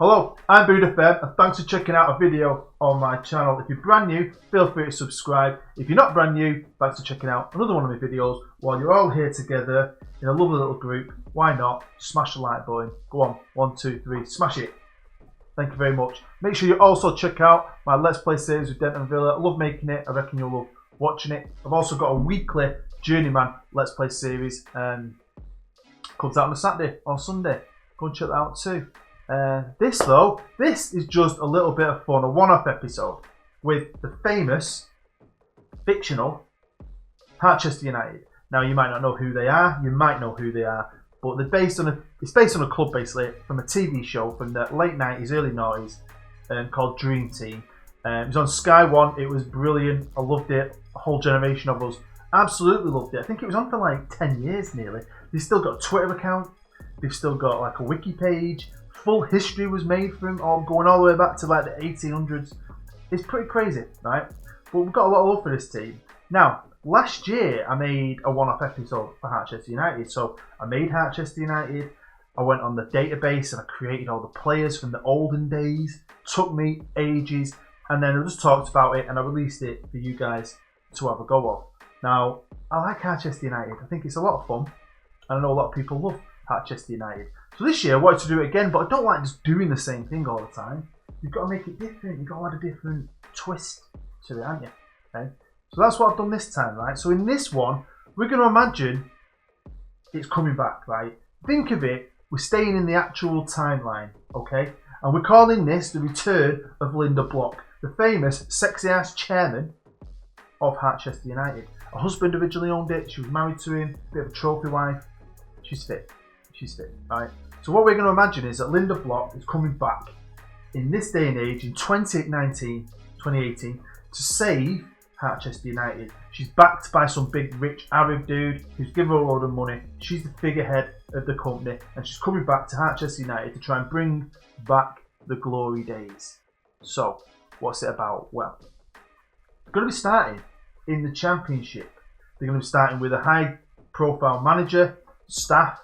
Hello, I'm BOODFM and thanks for checking out a video on my channel. If you're brand new, feel free to subscribe. If you're not brand new, thanks for checking out another one of my videos. While you're all here together in a lovely little group, why not smash the like button? Go on, 1, 2, 3, smash it. Thank you very much. Make sure you also check out my Let's Play series with Denton Villa. I love making it, I reckon you'll love watching it. I've also got a weekly Journeyman Let's Play series. Comes out on a Saturday or Sunday. Go and check that out too. This is just a little bit of fun, a one-off episode with the famous, fictional Harchester United. Now you might not know who they are, you might know who they are, but it's based on a club basically from a TV show from the late 90s, early 90s called Dream Team. It was on Sky One, it was brilliant, I loved it, a whole generation of us absolutely loved it. I think it was on for like 10 years nearly. They've still got a Twitter account, they've still got like a wiki page. Full history was made for him, going all the way back to like the 1800s. It's pretty crazy, right? But we've got a lot of love for this team. Now, last year I made a one-off episode for Harchester United. So I made Harchester United. I went on the database and I created all the players from the olden days. Took me ages, and then I just talked about it and I released it for you guys to have a go of. Now, I like Harchester United. I think it's a lot of fun, and I know a lot of people love Harchester United. So this year I wanted to do it again, but I don't like just doing the same thing all the time. You've got to make it different. You've got to add a different twist to it, haven't you? Okay? So that's what I've done this time, right? So in this one, we're going to imagine it's coming back, right? Think of it, we're staying in the actual timeline, okay? And we're calling this the return of Lynda Block, the famous sexy-ass chairman of Harchester United. Her husband originally owned it. She was married to him, bit of a trophy wife. She's fit. She's fit, right? So what we're going to imagine is that Lynda Block is coming back in this day and age in 2018 to save Harchester United. She's backed by some big rich Arab dude who's given her a load of money. She's the figurehead of the company and she's coming back to Harchester United to try and bring back the glory days. So what's it about? Well, they're going to be starting in the Championship. They're going to be starting with a high profile manager, staff,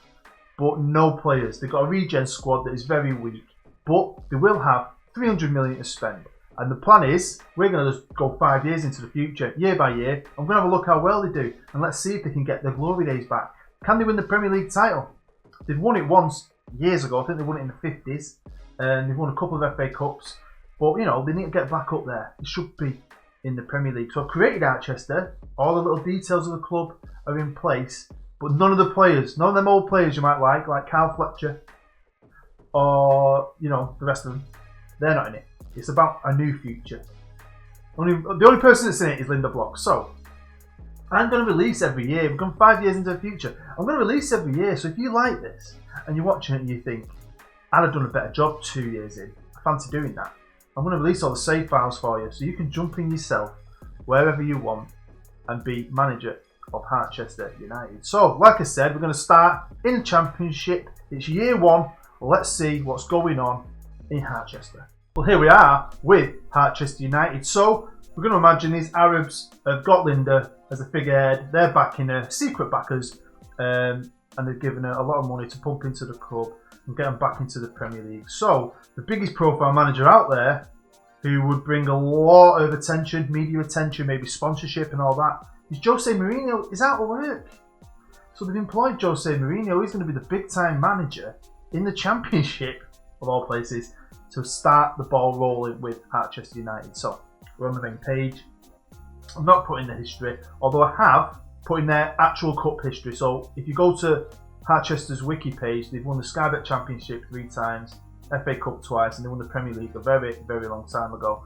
but no players. They've got a regen squad that is very weak, but they will have 300 million to spend. And the plan is, we're going to just go 5 years into the future, year by year. I'm going to have a look how well they do, and let's see if they can get their glory days back. Can they win the Premier League title? They've won it once years ago. I think they won it in the 50s, and they've won a couple of FA Cups. But you know, they need to get back up there. They should be in the Premier League. So I've created Harchester. All the little details of the club are in place. But none of the players, none of them old players you might like Kyle Fletcher, or, you know, the rest of them, they're not in it. It's about a new future. The only person that's in it is Lynda Block. So, I'm going to release every year. We've gone 5 years into the future. I'm going to release every year. So if you like this, and you're watching it and you think, I'd have done a better job 2 years in, I fancy doing that. I'm going to release all the save files for you, so you can jump in yourself, wherever you want, and be manager of Harchester United. So, like I said, we're going to start in the Championship. It's year one. Let's see what's going on in Harchester. Well, here we are with Harchester United. So, we're going to imagine these Arabs have got Lynda as a figurehead. They're backing her, secret backers, and they've given her a lot of money to pump into the club and get them back into the Premier League. So, the biggest profile manager out there who would bring a lot of attention, media attention, maybe sponsorship and all that, is Jose Mourinho is out of work. So they've employed Jose Mourinho. He's going to be the big time manager in the Championship, of all places, to start the ball rolling with Harchester United. So we're on the main page. I'm not putting the history, although I have put in their actual cup history. So if you go to Harchester's wiki page, they've won the Sky Bet Championship 3 times, FA Cup twice, and they won the Premier League a very, very long time ago.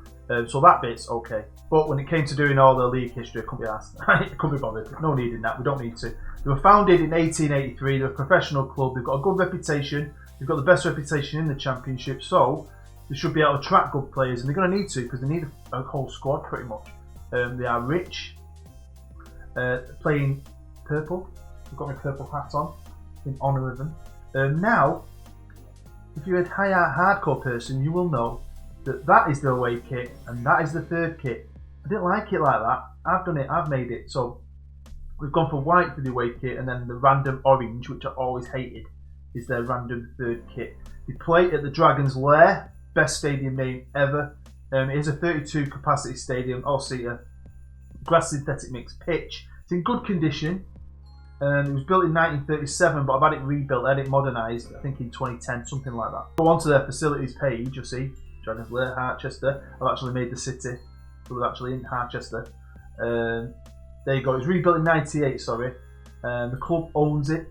So that bit's okay. But when it came to doing all the league history, I couldn't be asked. I couldn't be bothered. No need in that. We don't need to. They were founded in 1883. They're a professional club. They've got a good reputation. They've got the best reputation in the Championship. So they should be able to attract good players. And they're going to need to, because they need a whole squad pretty much. They are rich. Playing purple. I've got my purple hat on in honour of them. Now, if you're a hardcore person, you will know that is the away kit and that is the third kit. I didn't like it like that. I've done it, I've made it. So we've gone for white for the away kit and then the random orange, which I always hated. is their random third kit. They play at the Dragon's Lair, best stadium name ever. It is a 32 capacity stadium, all-seater, grass synthetic mix pitch. It's in good condition. It was built in 1937, but I've had it rebuilt, I had it modernised, I think in 2010, something like that. Go onto their facilities page, you'll see Dragon's Lair, Harchester. I've actually made the city, so we're actually in Harchester. There you go, it was rebuilt in 98, sorry. The club owns it.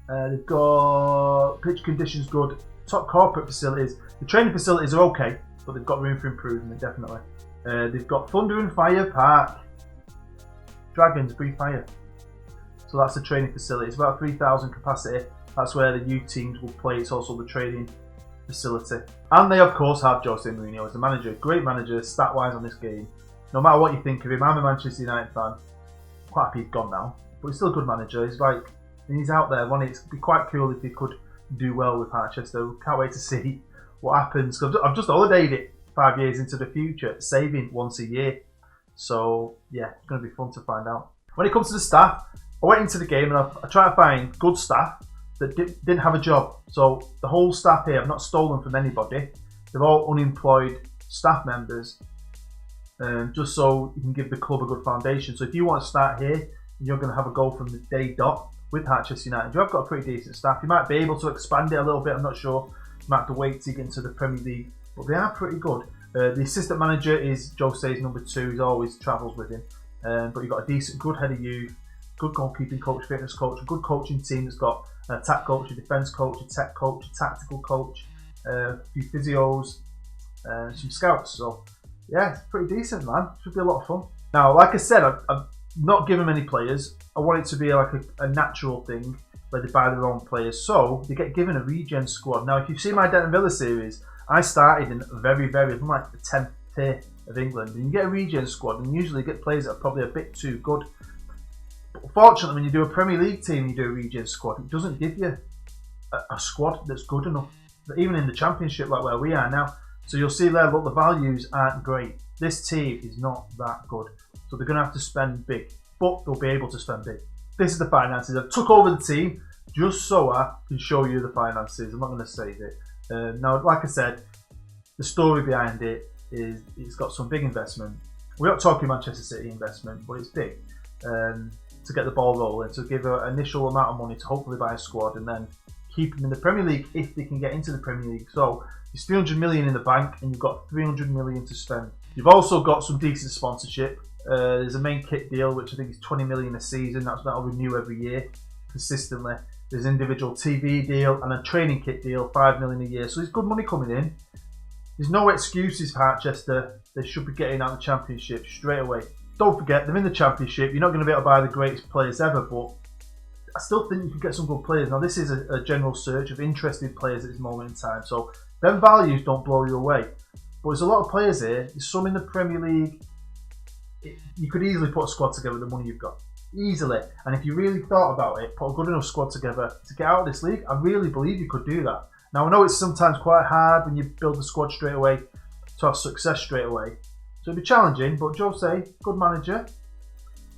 They've got pitch conditions good, top corporate facilities. The training facilities are okay, but they've got room for improvement, definitely. They've got Thunder and Fire Park. Dragons breathe fire. So that's the training facility. It's about 3,000 capacity. That's where the youth teams will play. It's also the training facility. And they of course have Jose Mourinho as the manager. Great manager, stat-wise on this game. No matter what you think of him, I'm a Manchester United fan. Quite happy he's gone now, but he's still a good manager. He's like, and he's out there. It'd be quite cool if he could do well with Harchester. Can't wait to see what happens. I've just holidayed it 5 years into the future, saving once a year. So yeah, it's going to be fun to find out. When it comes to the staff, I went into the game and I tried to find good staff that didn't have a job. So the whole staff here, I've not stolen from anybody. They're all unemployed staff members, just so you can give the club a good foundation. So if you want to start here, and you're going to have a go from the day dot with Harchester United, you have got a pretty decent staff. You might be able to expand it a little bit, I'm not sure. You might have to wait to get into the Premier League, but they are pretty good. The assistant manager is Jose's number 2, he always travels with him. But you've got a decent, good head of youth, good goalkeeping coach, fitness coach, a good coaching team that's got an attack coach, a defence coach, a tech coach, a tactical coach, a few physios, some scouts. So yeah, it's pretty decent, man. Should be a lot of fun. Now, like I said, I've not given many players. I want it to be like a natural thing where they buy their own players. So they get given a regen squad. Now, if you've seen my Denton Villa series, I started in very, like the 10th tier of England. And you get a regen squad and usually get players that are probably a bit too good. But fortunately, when you do a Premier League team, you do a regen squad, it doesn't give you a squad that's good enough. Even in the Championship, like where we are now. So you'll see there, look, the values aren't great. This team is not that good. So they're going to have to spend big. But they'll be able to spend big. This is the finances. I've took over the team just so I can show you the finances. I'm not going to save it. Now, like I said, the story behind it is it's got some big investment. We're not talking Manchester City investment, but it's big. To get the ball rolling, to give an initial amount of money to hopefully buy a squad and then keep them in the Premier League if they can get into the Premier League. So it's 300 million in the bank and you've got 300 million to spend. You've also got some decent sponsorship. There's a main kit deal, which I think is 20 million a season. That'll renew every year consistently. There's an individual TV deal and a training kit deal, 5 million a year. So there's good money coming in. There's no excuses for Harchester. They should be getting out of the Championship straight away. Don't forget, they're in the Championship. You're not going to be able to buy the greatest players ever, but I still think you can get some good players. Now, this is a general search of interested players at this moment in time. So them values don't blow you away. But there's a lot of players here. There's some in the Premier League. You could easily put a squad together with the money you've got. Easily. And if you really thought about it, put a good enough squad together to get out of this league, I really believe you could do that. Now, I know it's sometimes quite hard when you build a squad straight away to have success straight away. So it'd be challenging, but Jose, good manager.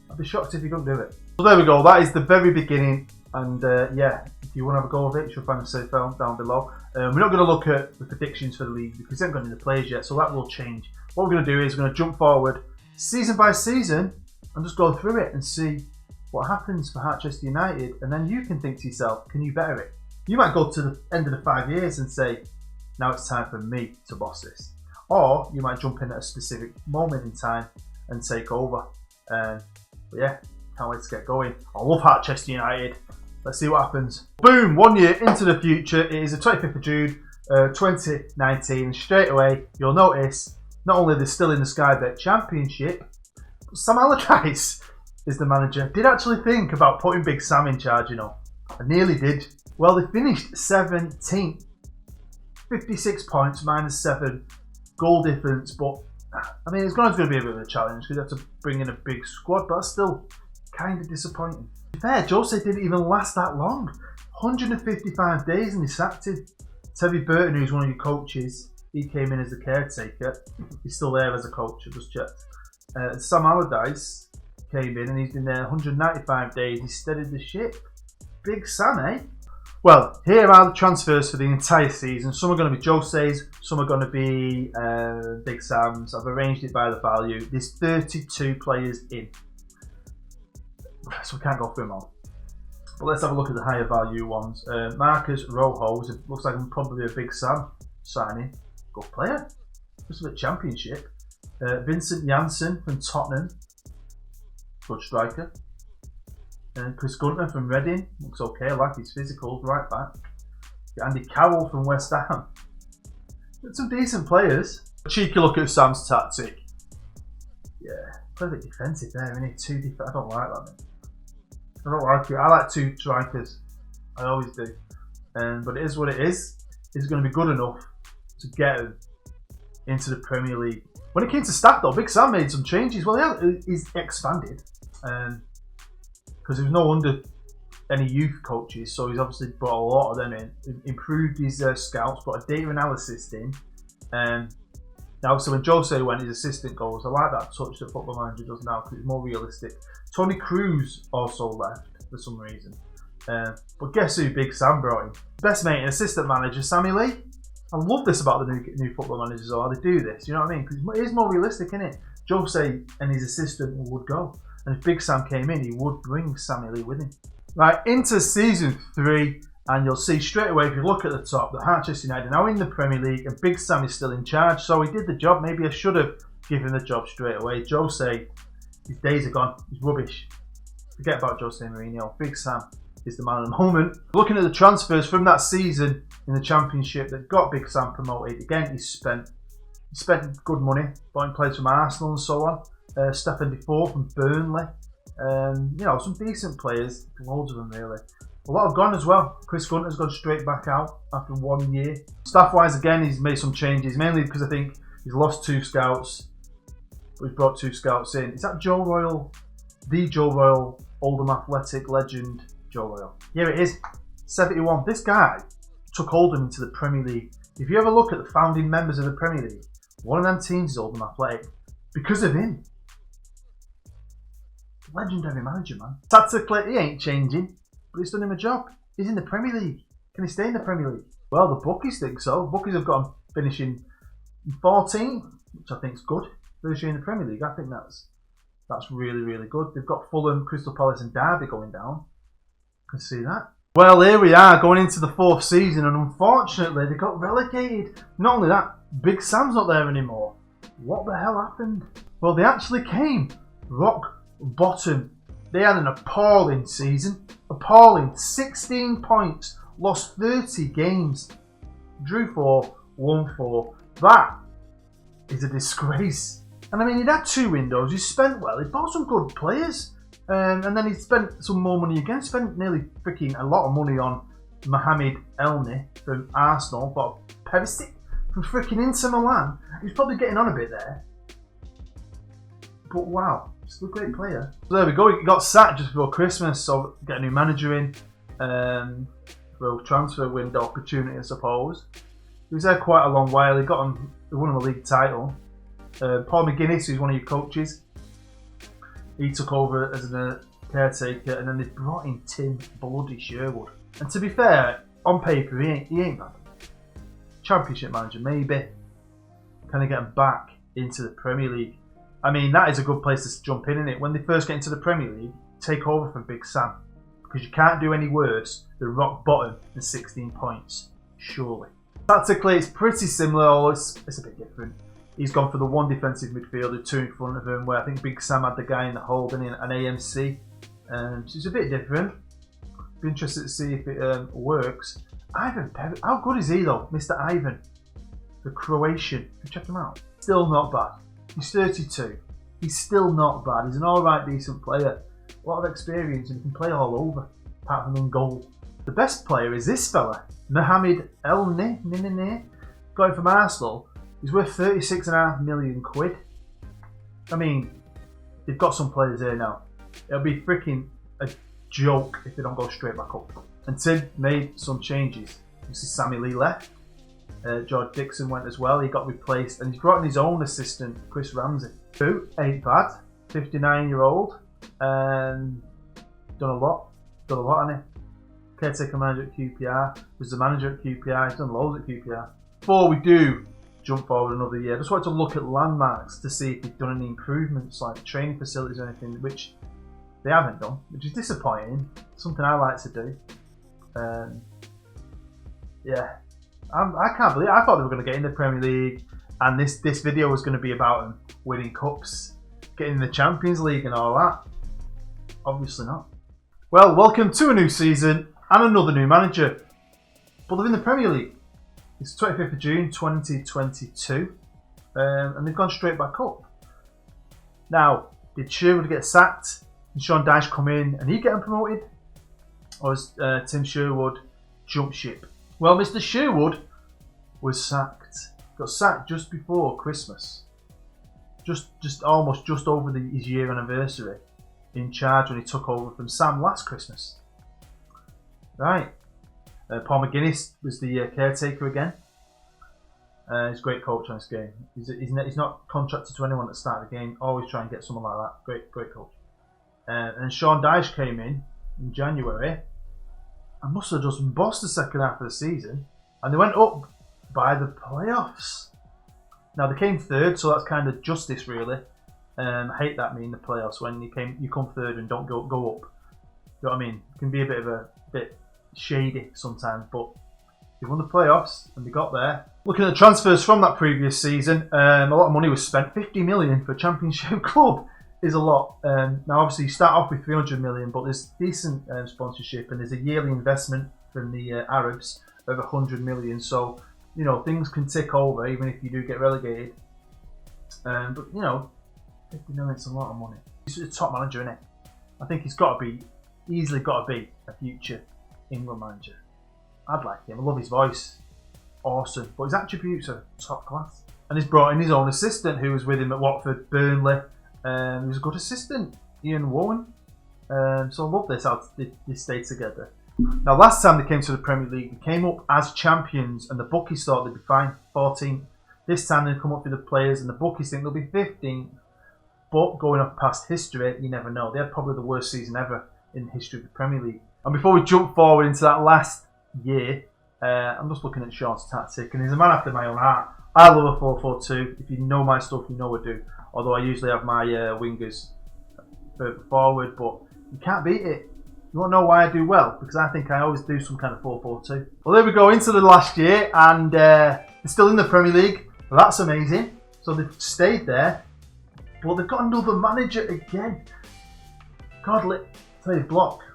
I'd be shocked if he couldn't do it. So there we go, that is the very beginning. And yeah, if you want to have a go of it, you should find a safe down below. We're not going to look at the predictions for the league because they haven't got any players yet, so that will change. What we're going to do is we're going to jump forward season by season and just go through it and see what happens for Harchester United. And then you can think to yourself, can you better it? You might go to the end of the 5 years and say, now it's time for me to boss this. Or you might jump in at a specific moment in time and take over. But yeah, can't wait to get going. I love Harchester United. Let's see what happens. Boom, 1 year into the future. It is the 25th of June, 2019. Straight away, you'll notice, not only they're still in the Sky Bet Championship, but Sam Allardyce is the manager. Did actually think about putting Big Sam in charge, you know. I nearly did. Well, they finished 17th. 56 points, -7 goal difference, but I mean, it's going to be a bit of a challenge because you have to bring in a big squad, but that's still kind of disappointing. To be fair, Jose didn't even last that long. 155 days and he sacked him. Terry Burton, who's one of your coaches, he came in as the caretaker. He's still there as a coach, I just checked. Sam Allardyce came in and he's been there 195 days. He steadied the ship. Big Sam, eh? Well, here are the transfers for the entire season. Some are going to be Jose's, some are going to be Big Sam's. I've arranged it by the value. There's 32 players in, so we can't go through them all. But let's have a look at the higher value ones. Marcus Rojo looks like probably a Big Sam signing. Good player. Just a bit championship. Vincent Janssen from Tottenham. Good striker. Chris Gunter from Reading. Looks okay. I like his physicals. Right back. Andy Carroll from West Ham. Some decent players. A cheeky look at Sam's tactic. Yeah. Play a bit defensive there, isn't it? Two I don't like that, man. I don't like it. I like two strikers. I always do. But it is what it is. It's going to be good enough to get him into the Premier League. When it came to staff though, Big Sam made some changes. Well, he's expanded. Because there was no under any youth coaches, so he's obviously brought a lot of them in. Improved his scouts, brought a data analysis in. Now, so when Jose went, his assistant goes. I like that touch that Football Manager does now because it's more realistic. Tony Cruz also left for some reason. But guess who Big Sam brought in? Best mate and assistant manager, Sammy Lee. I love this about the new Football Managers, how they do this. You know what I mean? Because it is more realistic, isn't it? Jose and his assistant would go. And if Big Sam came in, he would bring Sammy Lee with him. Right, into season 3, and you'll see straight away, if you look at the top, that Harchester United are now in the Premier League, and Big Sam is still in charge. So he did the job. Maybe I should have given the job straight away. Jose, his days are gone. He's rubbish. Forget about Jose Mourinho. Big Sam is the man at the moment. Looking at the transfers from that season in the Championship that got Big Sam promoted, again, he spent good money, buying players from Arsenal and so on. Stefan Defoe from Burnley. Some decent players, loads of them really. A lot have gone as well. Chris Gunter's gone straight back out after 1 year. Staff-wise, again, he's made some changes, mainly because I think he's lost 2 scouts, but he's brought 2 scouts in. Is that Joe Royal, the Joe Royal, Oldham Athletic legend Joe Royal? Yeah, it is. 71. This guy took Oldham into the Premier League. If you ever look at the founding members of the Premier League, one of them teams is Oldham Athletic. Because of him. Legendary manager, man. Tactically, he ain't changing, but he's done him a job. He's in the Premier League. Can he stay in the Premier League? Well, the bookies think so. Bookies have got him finishing 14, which I think is good. Finishing in the Premier League, I think that's really, really good. They've got Fulham, Crystal Palace and Derby going down. Can see that. Well, here we are, going into the 4th season, and unfortunately, they got relegated. Not only that, Big Sam's not there anymore. What the hell happened? Well, they actually came rock bottom. They had an appalling season. Appalling. 16 points. Lost 30 games. Drew 4, won 4. That is a disgrace. And I mean, he'd had 2 windows. He spent well. He bought some good players. And then he spent some more money again. Spent nearly freaking a lot of money on Mohamed Elneny from Arsenal. Bought Perisic from freaking Inter Milan. He's probably getting on a bit there. But wow. Still a great player. So there we go. He got sacked just before Christmas, so get a new manager in for a transfer window opportunity, I suppose. He was there quite a long while. He won the league title. Paul McGuinness, who's one of your coaches, he took over as a caretaker, and then they brought in Tim Bloody Sherwood. And to be fair, on paper, he ain't bad. Championship manager, maybe. Can I get him back into the Premier League? I mean, that is a good place to jump in, isn't it? When they first get into the Premier League, take over from Big Sam. Because you can't do any worse than rock bottom and 16 points. Surely. Tactically, it's pretty similar, although it's a bit different. He's gone for the 1 defensive midfielder, 2 in front of him, where I think Big Sam had the guy in the holding, an AMC. So it's a bit different. Be interested to see if it works. Ivan Perisic, how good is he though? Mr. Ivan, the Croatian. Check him out. Still not bad. He's 32. He's still not bad. He's an alright, decent player. A lot of experience, and he can play all over, apart from in goal. The best player is this fella, Mohamed Elneny. Got him from Arsenal. He's worth 36.5 million quid. I mean, they've got some players here now. It'll be freaking a joke if they don't go straight back up. And Tim made some changes. This is Sammy Lee left. George Dixon went as well. He got replaced, and he's brought in his own assistant, Chris Ramsey, who ain't bad. 59-year-old, and done a lot, hasn't he? caretaker manager at QPR, was the manager at QPR, he's done loads at QPR. Before we do jump forward another year, I just wanted to look at landmarks to see if they've done any improvements, like training facilities or anything, which they haven't done, which is disappointing. Something I like to do. Yeah, I can't believe it. I thought they were going to get in the Premier League, and this video was going to be about them winning cups, getting in the Champions League and all that. Obviously not. Well, welcome to a new season and another new manager, but they're in the Premier League. It's 25th of June 2022, and they've gone straight back up. Now, did Sherwood get sacked and Sean Dyche come in and he get promoted? Or has Tim Sherwood jumped ship? Well, Mr. Sherwood was sacked. Got sacked just before Christmas. Just almost over his year anniversary in charge when he took over from Sam last Christmas. Right. Paul McGuinness was the caretaker again. He's a great coach on this game. He's not contracted to anyone at the start of the game. Always try and get someone like that. Great coach. And Sean Dyche came in January and must have just bossed the second half of the season. And they went up by the playoffs. Now they came third, so that's kind of justice really. I hate that in the playoffs when you come third and don't go up. You know what I mean? It can be a bit shady sometimes, but they won the playoffs and they got there. Looking at the transfers from that previous season, a lot of money was spent. 50 million for a championship club is a lot. Now obviously you start off with 300 million, but there's decent sponsorship and there's a yearly investment from the Arabs of 100 million. So, you know, things can tick over even if you do get relegated. But, you know, 50 million is a lot of money. He's a top manager, isn't it? I think he's easily got to be a future England manager. I'd like him. I love his voice. Awesome. But his attributes are top class. And he's brought in his own assistant who was with him at Watford, Burnley. He was a good assistant, Ian Woan. So I love this, how they stay together. Now, last time they came to the Premier League, they came up as champions and the bookies thought they'd be fine, 14th. This time they've come up with the players and the bookies think they'll be 15th. But going off past history, you never know. They had probably the worst season ever in the history of the Premier League. And before we jump forward into that last year, I'm just looking at Sean's tactic, and he's a man after my own heart. I love a 4-4-2. If you know my stuff, you know I do. Although I usually have my wingers further forward, but you can't beat it. You won't know why I do well, because I think I always do some kind of 4-4-2. Well, there we go, into the last year, and they're still in the Premier League. Well, that's amazing. So they've stayed there. Well, they've got another manager again. God, tell you,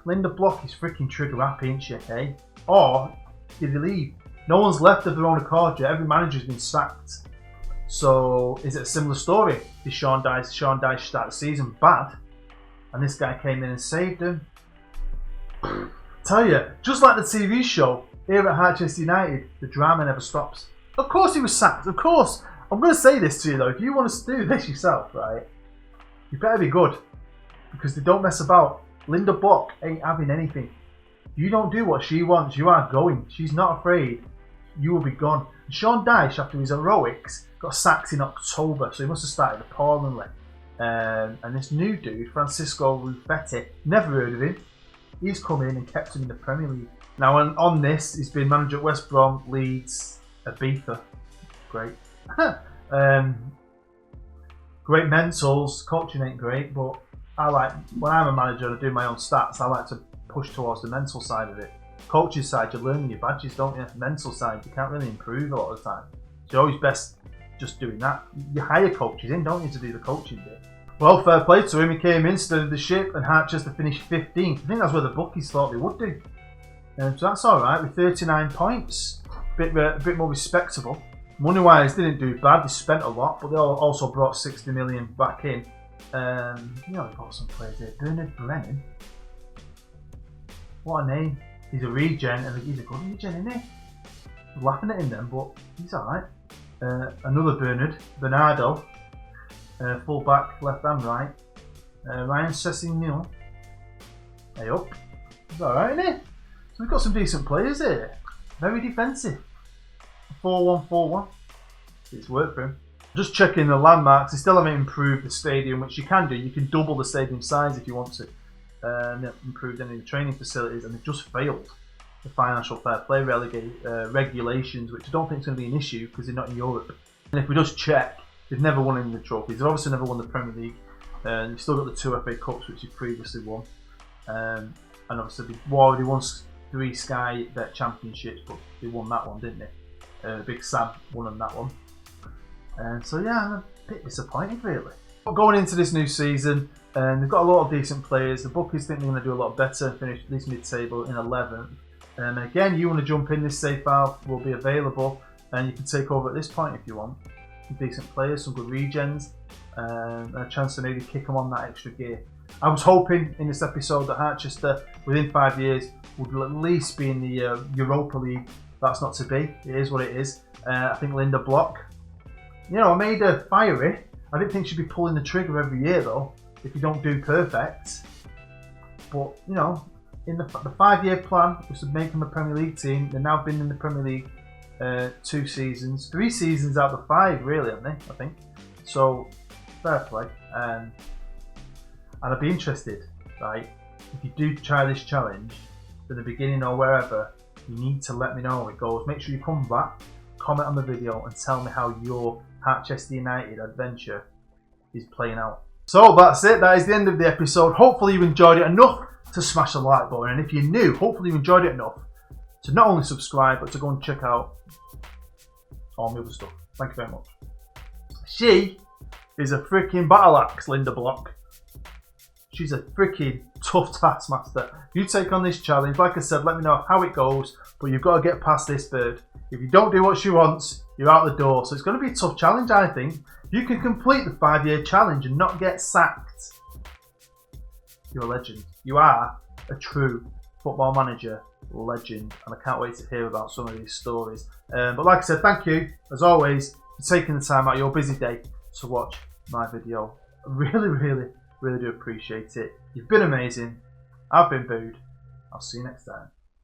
Lynda Block is freaking trigger happy, ain't she, eh? Or did they leave? No one's left of their own accord yet. Every manager's been sacked. So is it a similar story? Did Sean Dyche start the season bad, and this guy came in and saved him? Tell you, just like the TV show here at Harchester United, the drama never stops. Of course he was sacked. Of course. I'm going to say this to you though. If you want to do this yourself, right, you better be good, because they don't mess about. Lynda Block ain't having anything. You don't do what she wants, you are going. She's not afraid. You will be gone. And Sean Dyche, after his heroics, got sacked in October, so he must have started appallingly. And this new dude, Francisco Ruffetti, never heard of him. He's come in and kept him in the Premier League. Now on this, he's been manager at West Brom, Leeds, Ibiza. Great. Great mentals. Coaching ain't great, but I like, when I'm a manager and I do my own stats, I like to push towards the mental side of it. Coaching side, you're learning your badges, don't you? Mental side, you can't really improve a lot of the time. So you're always best just doing that. You hire coaches in, don't you, to do the coaching bit. Well, fair play to him. He came in, steadied the ship, and Harchester finished 15th. I think that's where the bookies thought they would do. So that's all right with 39 points. A bit more respectable. Money-wise, they didn't do bad. They spent a lot, but they also brought 60 million back in. You know, they brought some players here. Bernard Brennan. What a name. He's a regen, and he's a good regen, isn't he? I'm laughing at him then, but he's alright. Another Bernardo. Full back, left and right. Ryan Sessegnon. Hey up. He's alright, isn't he? So we've got some decent players here. Very defensive. 4-1-4-1. It's worked for him. Just checking the landmarks. They still haven't improved the stadium, which you can do. You can double the stadium size if you want to. Improved any of the training facilities, and they've just failed. the financial fair play regulations, which I don't think is going to be an issue because they're not in Europe. And if we just check, they've never won any of the trophies. They've obviously never won the Premier League. They've still got the 2 FA Cups, which they've previously won. And obviously they've already won 3 Sky Bet Championships, but they won that one, didn't they? Big Sam won on that one. And so yeah, I'm a bit disappointed really. But going into this new season, they've got a lot of decent players. The bookies think they're going to do a lot better and finish this mid-table in 11th. And again, you want to jump in, this save file will be available, and you can take over at this point if you want. Some decent players, some good regens, and a chance to maybe kick them on that extra gear. I was hoping in this episode that Harchester, within 5 years, would at least be in the Europa League. That's not to be. It is what it is. I think Lynda block. You know, I made her fiery. I didn't think she'd be pulling the trigger every year though, if you don't do perfect. But, you know, in the 5-year plan was to make them a Premier League team. They've now been in the Premier League 2 seasons. 3 seasons out of the 5 really, haven't they, I think. So, fair play. And I'd be interested, right, if you do try this challenge at the beginning or wherever, you need to let me know how it goes. Make sure you come back, comment on the video and tell me how your Harchester United adventure is playing out. So that's it, that is the end of the episode. Hopefully you enjoyed it enough to smash the like button, and if you're new, hopefully you enjoyed it enough to not only subscribe but to go and check out all my other stuff. Thank you very much. She is a freaking battle axe, Lynda Block. She's a freaking tough taskmaster. You take on this challenge, like I said, let me know how it goes, but you've got to get past this bird. If you don't do what she wants, you're out the door. So it's going to be a tough challenge, I think. You can complete the 5-year challenge and not get sacked. You're a legend. You are a true Football Manager legend, and I can't wait to hear about some of these stories. But like I said, thank you, as always, for taking the time out of your busy day to watch my video. I really do appreciate it. You've been amazing. I've been Bood. I'll see you next time.